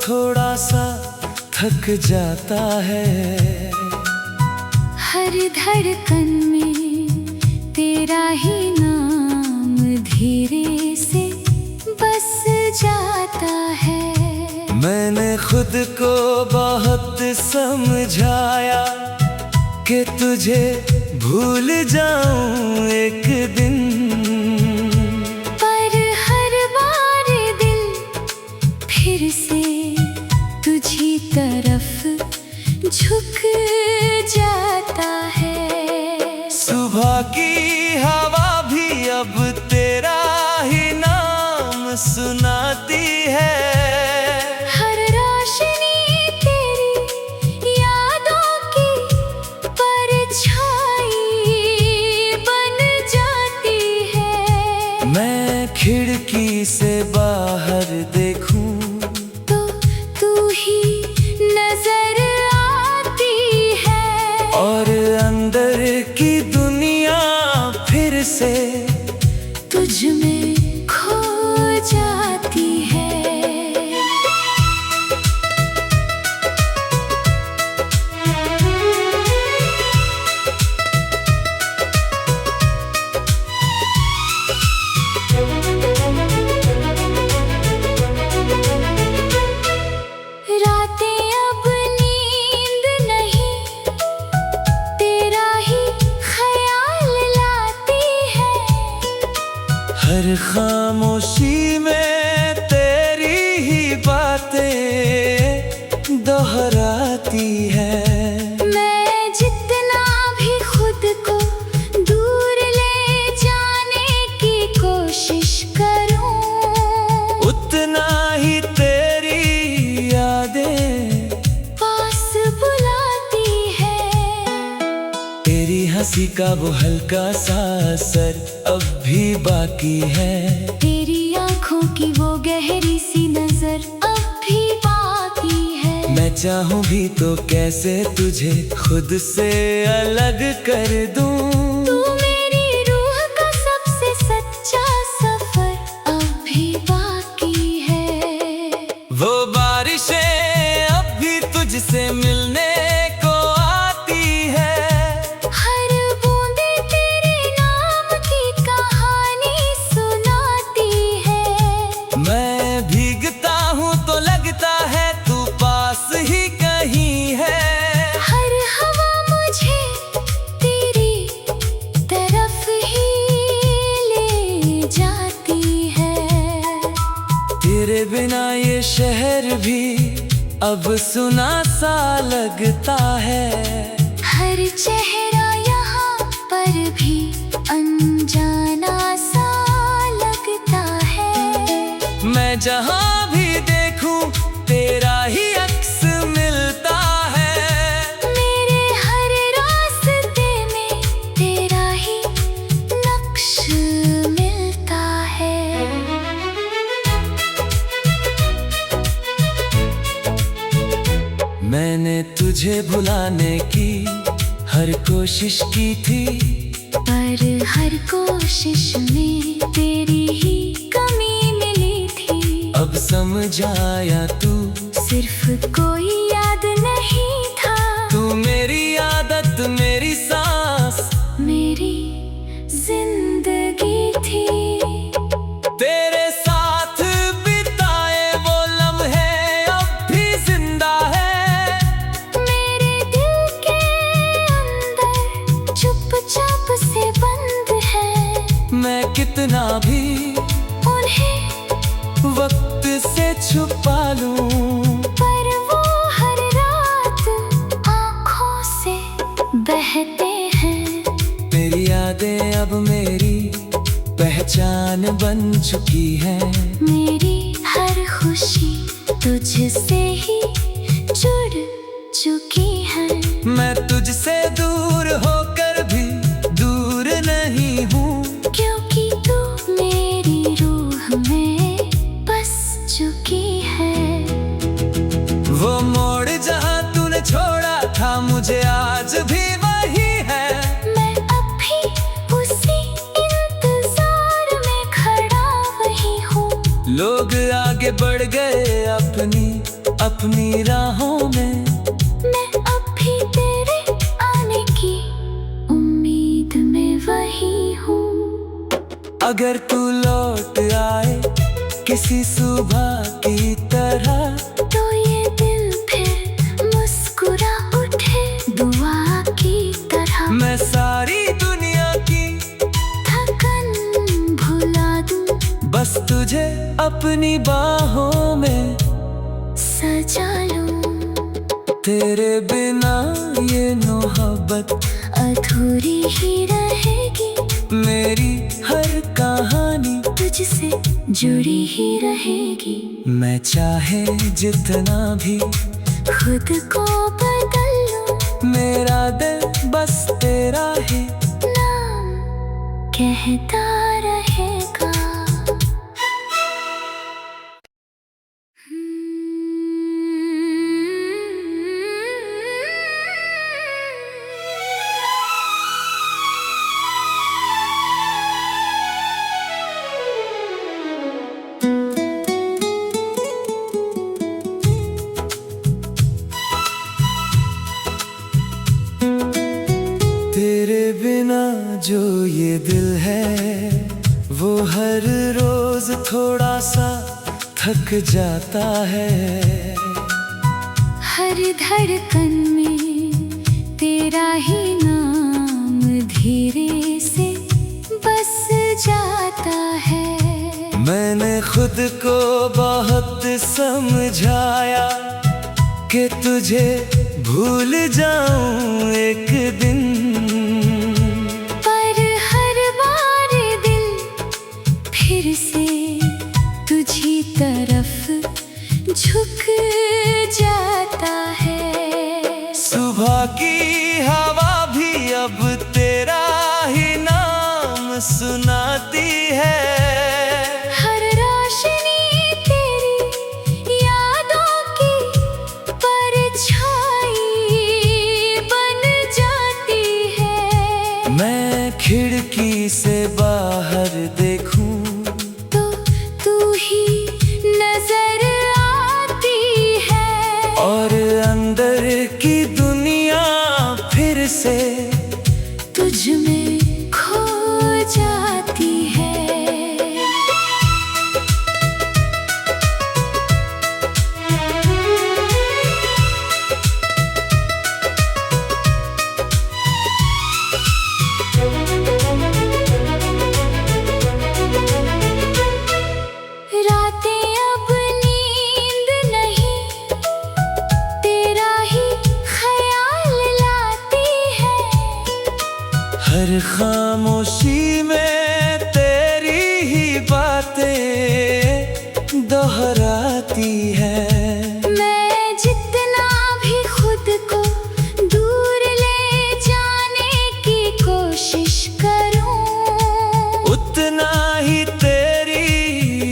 थोड़ा सा थक जाता है। हर धड़कन में तेरा ही नाम धीरे से बस जाता है। मैंने खुद को बहुत समझाया कि तुझे भूल जाऊं एक दिन, पर हर बार दिल फिर से तुझी तरफ झुक जाता है। सुबह की हवा भी अब तेरा ही नाम सुनाती है। हर रोशनी तेरी यादों की परछाई बन जाती है। मैं खिड़की से बाहर देखूं तो तू ही नजर आती है, और अंदर की दुनिया फिर से तुझ में खो जाती है। रातें अब नींद नहीं, तेरा ही ख्याल लाती है। हर खामोशी में तेरी ही बातें दोहराती है। मैं जितना भी खुद को दूर ले जाने की कोशिश करूं, उतना ही तेरी यादें पास बुलाती है। तेरी हंसी का वो हल्का सा असर अब भी बाकी है। तेरी आंखों की वो गहरी सी नजर अब भी बाकी है। मैं चाहूं भी तो कैसे तुझे खुद से अलग कर दूं। तू मेरी रूह का सबसे सच्चा सफर अब भी बाकी है। वो बारिशें अब भी तुझसे मिलने को आती है। हर बूंदे तेरे नाम की कहानी सुनाती है। मैं भीगता हूँ तो लगता है तू पास ही कहीं है। हर हवा मुझे तेरी तरफ ही ले जाती है। तेरे बिना ये शहर भी अब सुना सा लगता है। हर चेहरा यहाँ पर भी अनजाना सा लगता है। मैं जहाँ भी देखूं तेरा ही अक्स मिलता है। मेरे हर रास्ते में तेरा ही नक्श मिलता है। मैंने तुझे भुलाने की हर कोशिश की थी, पर हर कोशिश में तेरी ही कमी मिली थी। अब समझ आया तू सिर्फ कोई याद नहीं था, तू मेरी आदत मेरी सांस मेरी जिंदगी थी। तेरे साथ बिताए वो लम्हे अब भी जिंदा है। मेरे दिल के अंदर चुपचाप से बंद है। मैं कितना भी उन्हें वक्त से छुपा लूं, पर वो हर रात आँखों से बहते हैं। तेरी यादें अब मेरी पहचान बन चुकी है। मेरी हर खुशी तुझसे ही जुड़ चुकी है। मैं तुझसे दूर होकर भी दूर नहीं हूँ, क्योंकि तू मेरी रूह में बस चुकी है। वो मोड़ जहाँ तूने छोड़ा था मुझे आज भी वही है। मैं अब भी उसी इंतजार में खड़ा वही हूँ। लोग आगे बढ़ गए अपनी अपनी राहों में। मैं अब भी तेरे आने की उम्मीद में वही हूँ। अगर तू लौट आए किसी सुबह की तरह, तो ये दिल फिर मुस्कुरा उठे दुआ की तरह। मैं सारी दुनिया की थकन भुला दूं, बस तुझे अपनी बाहों में सजा लूं। तेरे बिना ये मोहब्बत अधूरी ही रहेगी, मेरी हर कहानी तुझसे जुड़ी ही रहेगी। मैं चाहे जितना भी खुद को बदल लूं, मेरा दिल बस तेरा ही नाम कहता रहेगा। तेरे बिना जो ये दिल है, वो हर रोज थोड़ा सा थक जाता है। हर धड़कन में तेरा ही नाम धीरे से बस जाता है। मैंने खुद को बहुत समझाया कि तुझे भूल जाऊं एक दिन, पर हर बार दिल फिर से तुझी तरफ झुक जाता है। सुबह की हवा भी अब तेरा ही नाम सुनाती है। हर रोशनी तेरी यादों की परछाई बन जाती है। मैं खिड़की से बाहर देखूं तो तू ही नजर आती है, और अंदर की दुनिया फिर से तुझ में खो जाती है। रातें अब नींद नहीं, तेरा ही ख्याल लाती है। हर खामोशी में तेरी ही बातें दोहराती है। मैं जितना भी खुद को दूर ले जाने की कोशिश करूं, उतना ही तेरी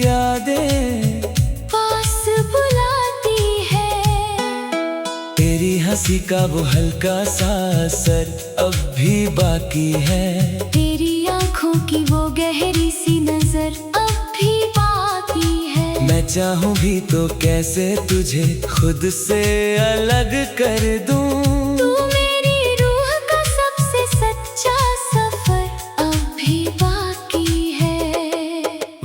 यादें पास बुलाती है। तेरी हंसी का वो हल्का सा असर अब भी बाकी है। तेरी आंखों की वो गहरी सी नजर अब भी बाकी है। मैं चाहूं भी तो कैसे तुझे खुद से अलग कर दूं। तू मेरी रूह का सबसे सच्चा सफर अब भी बाकी है।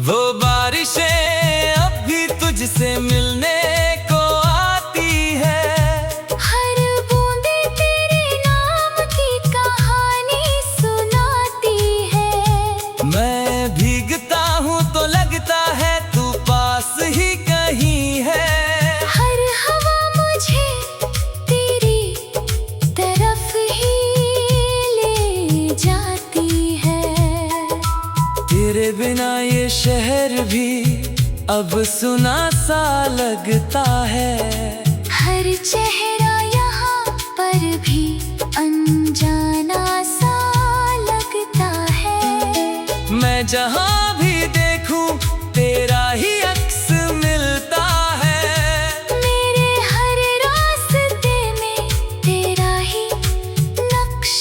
वो बारिशें अब भी तुझसे मिलने को आती है। हर बूंदे तेरे नाम की कहानी सुनाती है। मैं भीगता हूँ तो लगता है तू पास ही कहीं है। हर हवा मुझे तेरी तरफ ही ले जाती है। तेरे बिना ये शहर भी अब सुना सा लगता है। हर चेहरा यहाँ पर भी अनजाना सा लगता है। मैं जहाँ भी देखूं तेरा ही अक्स मिलता है। मेरे हर रास्ते में तेरा ही नक्श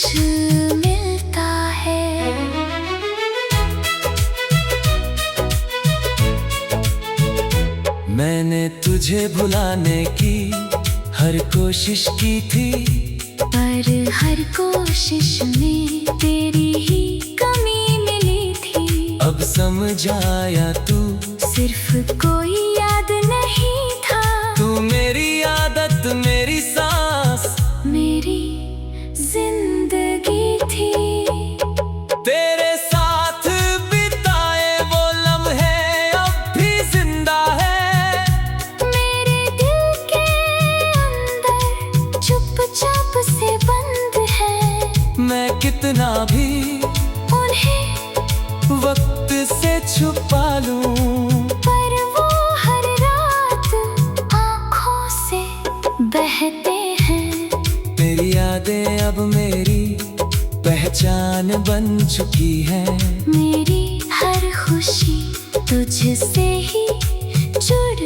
मिलता है। मैंने तुझे भुलाने की हर कोशिश की थी, पर हर कोशिश में तेरी ही कमी मिली थी। अब समझ आया तू सिर्फ कोई याद नहीं था, तू मेरी आदत, मेरी सांस, मेरी जिंदगी थी। तेरे साथ बिताए वो लम्हे अब भी जिंदा है मेरे दिल के अंदर, चुपचाप से बंद है। मैं कितना भी उन्हें वक्त से छुपा लूं, पर वो हर रात आँखों से बहते हैं। तेरी यादें अब मेरी पहचान बन चुकी है। मेरी हर खुशी तुझसे ही जुड़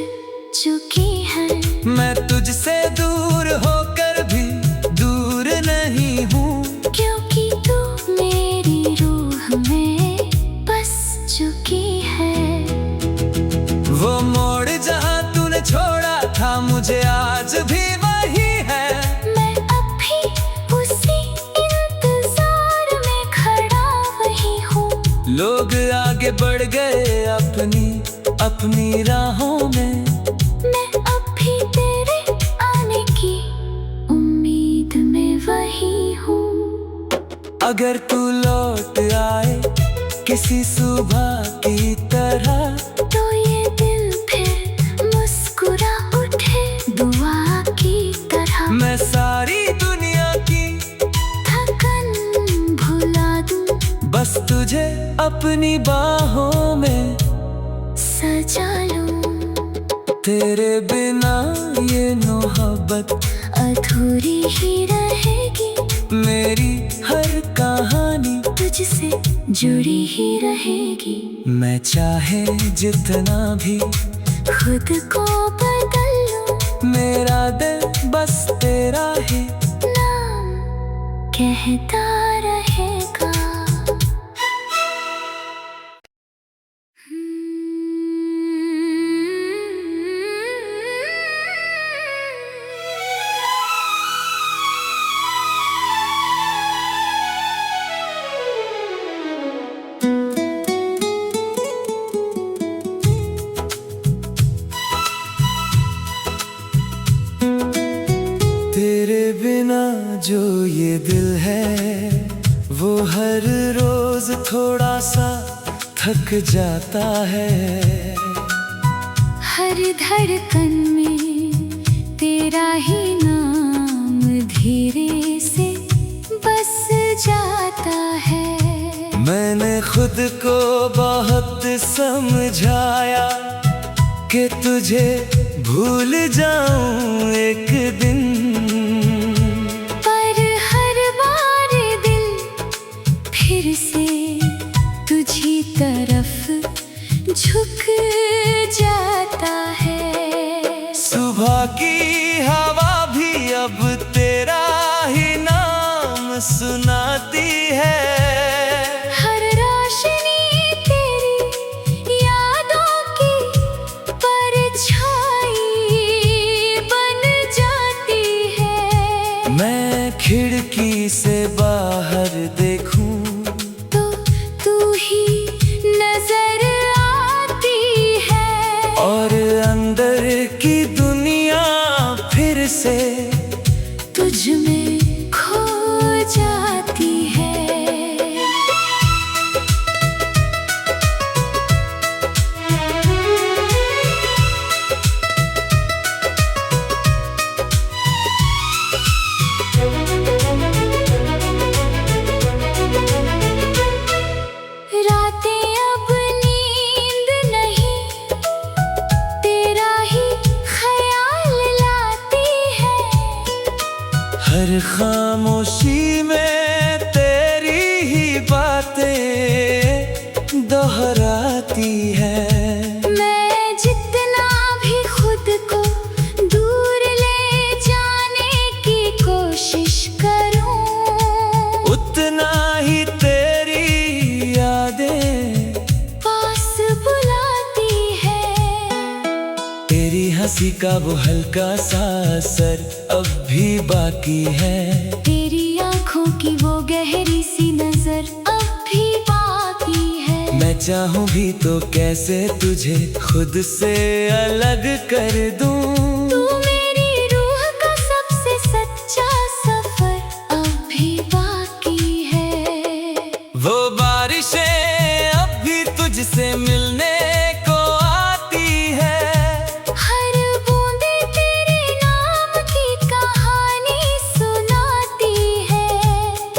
चुकी है। मैं तुझसे दूर होकर भी दूर नहीं हूँ, क्योंकि तू मेरी रूह में बस चुकी है। वो मोड़ जहाँ तूने छोड़ा था मुझे आज भी वही है। मैं अब भी उसी इंतजार में खड़ा वही हूँ। लोग आगे बढ़ गए अपनी अपनी राहों में, मैं अब भी तेरे आने की उम्मीद में वही हूँ। अगर तू लौट आए किसी सुबह की तरह, तो ये दिल फिर मुस्कुरा उठे दुआ की तरह। मैं सारी दुनिया की थकन भुला दूं, बस तुझे अपनी बाहों में सजा लूं। तेरे बिना ये मोहब्बत अधूरी ही रहेगी, मेरी हर कहानी तुझसे जुड़ी ही रहेगी। मैं चाहे जितना भी खुद को बदल लूं, मेरा दिल बस तेरा ही नाम कहता रहेगा। तेरे बिना जो ये दिल है वो हर रोज थोड़ा सा थक जाता है। हर धड़कन में तेरा ही नाम धीरे से बस जाता है। मैंने खुद को बहुत समझाया कि तुझे भूल जाऊं एक दिन, पर हर बार दिल फिर से तुझी तरफ झुक जाता है। सुबह की हवा भी अब तेरा ही नाम सुनाती है। हर रोशनी तेरी यादों की परछाई बन जाती है। मैं खिड़की से बाहर देखूं तो तू ही नजर आती है, और अंदर की दुनिया फिर से तुझ में खो जाती है। रातें अब नींद नहीं, तेरा ही ख्याल लाती है। हर खामोशी में तेरी ही बातें दोहराती है। मैं जितना भी खुद को दूर ले जाने की कोशिश करूं, उतना ही तेरी यादें पास बुलाती है। तेरी हंसी का वो हल्का सा असर अब भी बाकी है। तेरी आंखों की वो गहरी सी नजर अब भी बाकी है। मैं चाहूँ भी तो कैसे तुझे खुद से अलग कर दूं। तू मेरी रूह का सबसे सच्चा सफर अब भी बाकी है। वो बारिशें अब भी तुझसे मिलने को आती है। हर बूंदे तेरे नाम की कहानी सुनाती है।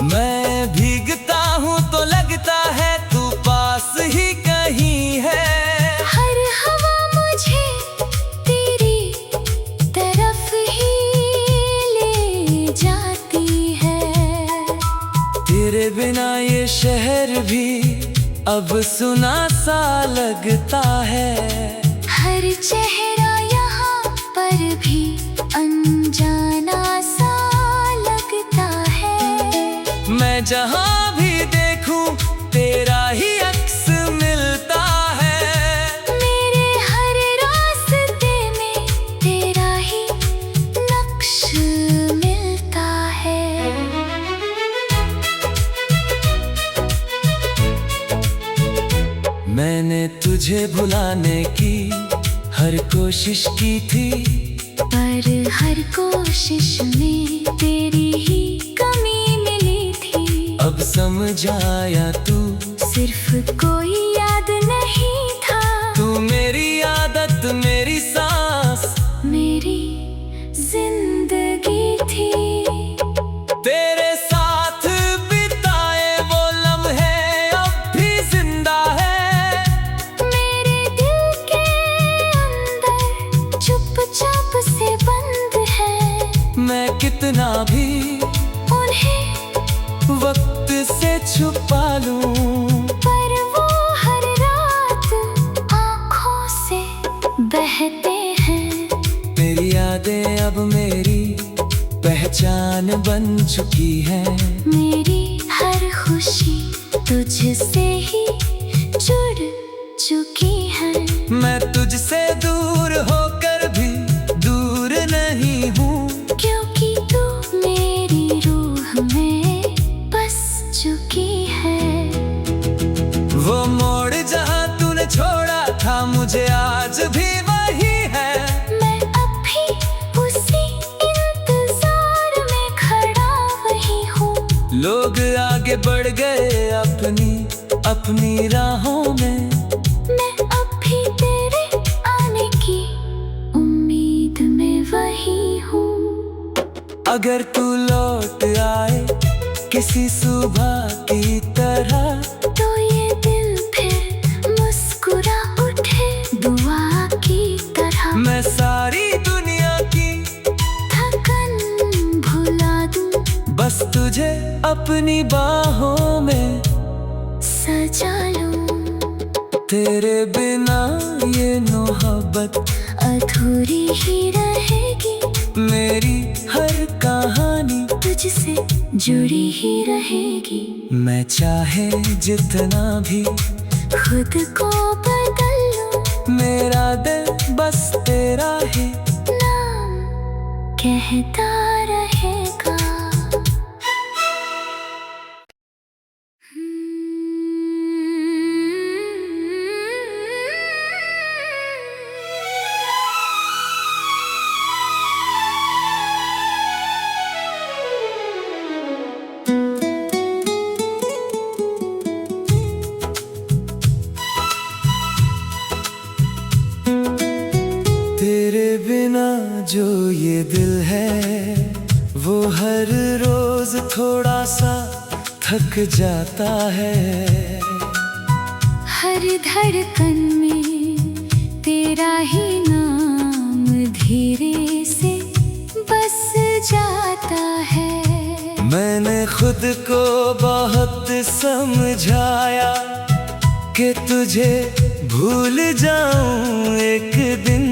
मैं भीगता हूँ तो लगता है तू पास ही कहीं है। हर हवा मुझे तेरी तरफ ही ले जाती है। तेरे बिना ये शहर भी अब सुना सा लगता है। हर चेहरा यहाँ पर भी अनजाना सा लगता है। मैं जहाँ भी देखूं तेरा ही अक्स मिलता है। मेरे हर रास्ते में तेरा ही नक्श मिलता है। मैंने तुझे भुलाने की हर कोशिश की थी, पर हर कोशिश में तेरी ही कमी मिली थी। अब समझ आया तू सिर्फ कोई याद नहीं था। तू मेरी आदत मेरी सांस मेरी जिंदगी थी। तेरे साथ बिताए वो लम्हे अब भी जिंदा है। मेरे दिल के अंदर चुपचाप से बंद है। मैं कितना भी उन्हें वक्त से छुपा लूं, पर वो हर रात आँखों से बहते हैं। तेरी यादें अब मेरी पहचान बन चुकी है। मेरी हर खुशी तुझसे ही जुड़ चुकी है। मैं तुझसे दूर होकर भी दूर नहीं हूँ, क्योंकि तू मेरी रूह में बस चुकी है। वो मोड़ जहाँ तूने छोड़ा था मुझे आज भी वही है। मैं अब भी उसी इंतजार में खड़ा वही हूँ। लोग आगे बढ़ गए अपनी अपनी राहों में। मैं अब भी तेरे आने की उम्मीद में वही हूँ। अगर तू लौट आए किसी सुबह की तरह, तो ये दिल फिर मुस्कुरा उठे दुआ की तरह। मैं सारी दुनिया की थकन भुला दूं, बस तुझे अपनी बाहों में सजा लूं। तेरे बिना ये मोहब्बत अधूरी ही रहेगी। मेरी हर कहानी तुझसे जुड़ी ही रहेगी। मैं चाहे जितना भी खुद को बदल लूं, मेरा दिल बस तेरा ही नाम कहता रहेगा। तेरे बिना जो ये दिल है वो हर रोज थोड़ा सा थक जाता है। हर धड़कन में तेरा ही नाम धीरे से बस जाता है। मैंने खुद को बहुत समझाया कि तुझे भूल जाऊं एक दिन,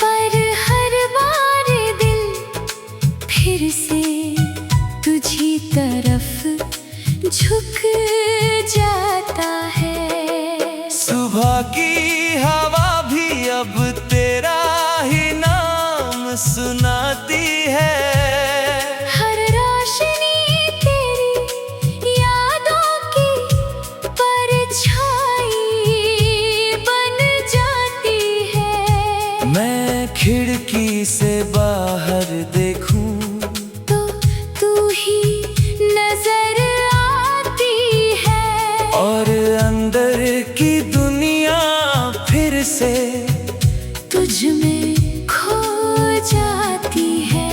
पर हर बार दिल फिर से तुझी तरफ झुक जाता है। सुबह की हवा भी अब तेरा है। हर रोशनी तेरी यादों की परछाई बन जाती है। मैं खिड़की से बाहर देखूं तो तू ही नजर आती है। और अंदर की दुनिया फिर से तुझ में खो जाती है।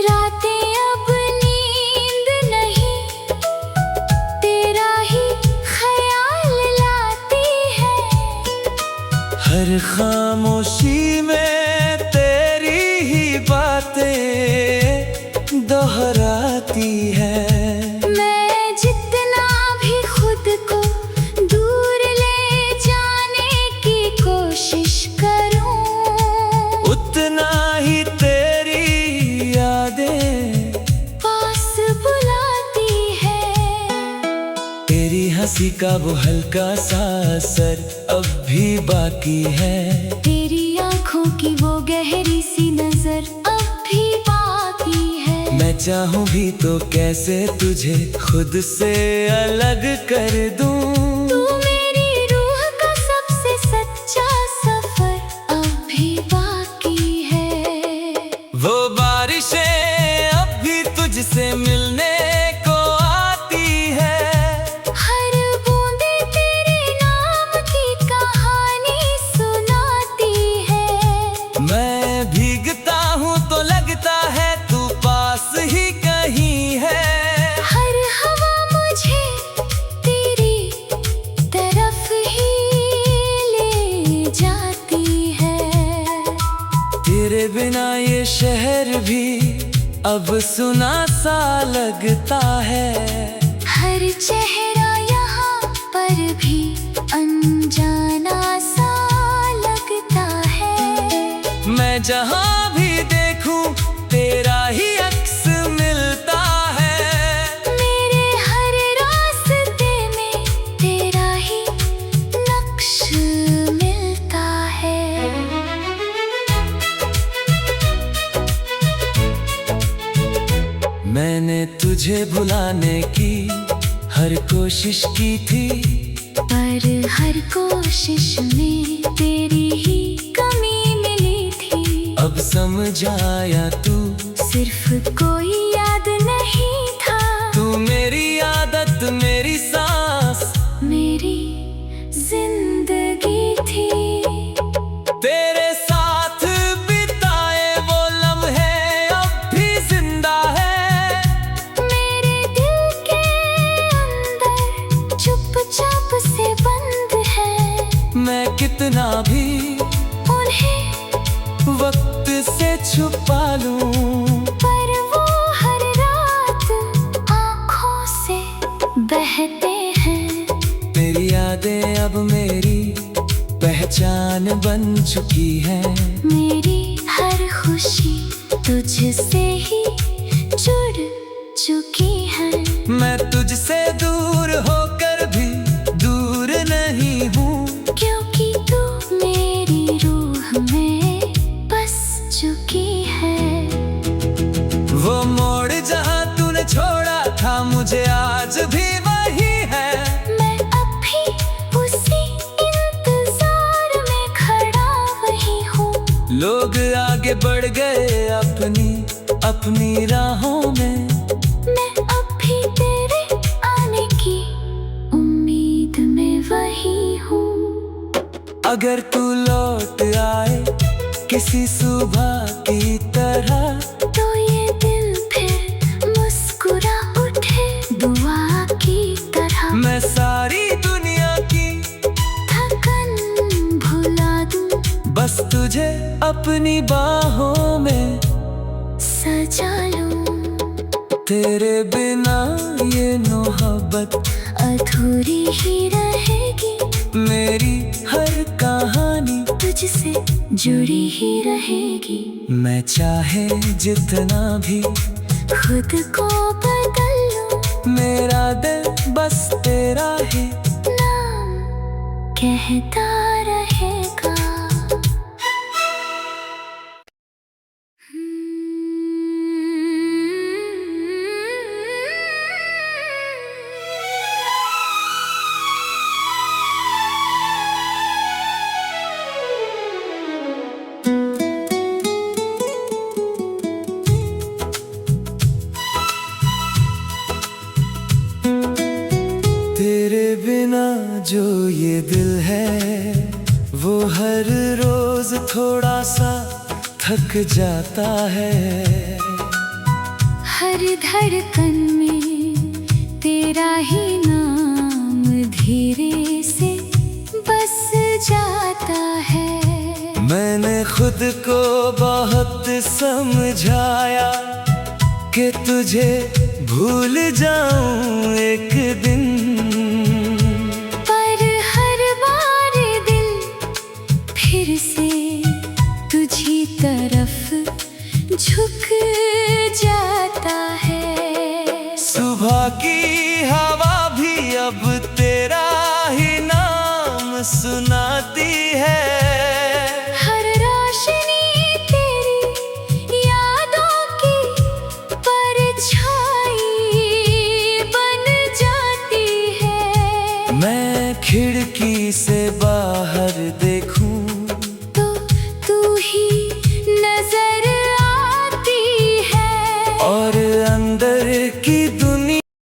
रातें अब नींद नहीं, तेरा ही ख्याल लाती है। हर खामोशी में तेरी ही बातें दोहराती है। मैं जितना भी खुद को दूर ले जाने की कोशिश करूं, उतना ही तेरी यादें पास बुलाती है। तेरी हंसी का वो हल्का सा असर अब भी बाकी है। तेरी आंखों की वो गहरी सी नजर अब भी बाकी है। मैं चाहूं भी तो कैसे तुझे खुद से अलग कर दूं। तू मेरी रूह का सबसे सच्चा सफर अब भी बाकी है। वो बारिशें अब भी तुझसे मिलने को आती है। हर बूंदे तेरे नाम की कहानी सुनाती है। मैं भीगता हूँ तो लगता है तू पास ही कहीं है। हर हवा मुझे तेरी तरफ ही ले जाती है। तेरे बिना ये शहर भी अब सुना सा लगता है। हर चेहरा यहाँ पर भी अनजाना सा लगता है। मैं जहाँ भी देखूं तेरा ही अक्स मिलता है। मेरे हर रास्ते में तेरा ही नक्श मिलता है। मैंने तुझे भुलाने की हर कोशिश की थी, पर हर कोशिश में तेरी ही कमी मिली थी। अब समझ आया तू सिर्फ कोई याद नहीं था, तू मेरी आदत मेरी सांस मेरी जिंदगी थी। तेरे साथ बिताए वो लम्हे अब भी जिंदा है। मेरे दिल के अंदर चुपचाप से बंद है। मैं कितना भी उन्हें वक्त से छुपा लूं, पर वो हर रात आँखों से बहते हैं। तेरी यादें अब मेरी पहचान बन चुकी है। मेरी हर खुशी तुझसे ही जुड़ चुकी है। मैं तुझसे दूर होकर भी दूर नहीं हूँ, क्योंकि तू मेरी रूह में बस चुकी है। वो मोड़ जहाँ तूने छोड़ा था मुझे आज भी वही है। मैं अब भी उसी इंतजार में खड़ा वही हूँ। लोग आगे बढ़ गए अपनी अपनी राहों में, मैं अब भी तेरे आने की उम्मीद में वही हूँ। अगर तू लौट आए किसी सुबह की तरह, तो ये दिल फिर मुस्कुरा उठे दुआ की तरह। मैं सारी दुनिया की थकन भुला दूं, बस तुझे अपनी बाहों में सजा लूं। तेरे बिना ये मोहब्बत अधूरी ही रहेगी। मेरी हर कहानी तुझसे जुड़ी ही रहेगी। मैं चाहे जितना भी खुद को बदल लूं, मेरा दिल बस तेरा ही नाम कहता रहेगा। तेरे बिना जो ये दिल है वो हर रोज थोड़ा सा थक जाता है। हर धड़कन में तेरा ही नाम धीरे से बस जाता है। मैंने खुद को बहुत समझाया कि तुझे भूल जाऊं एक दिन, पर हर बार दिल फिर से तुझी तरफ झुक जाता है।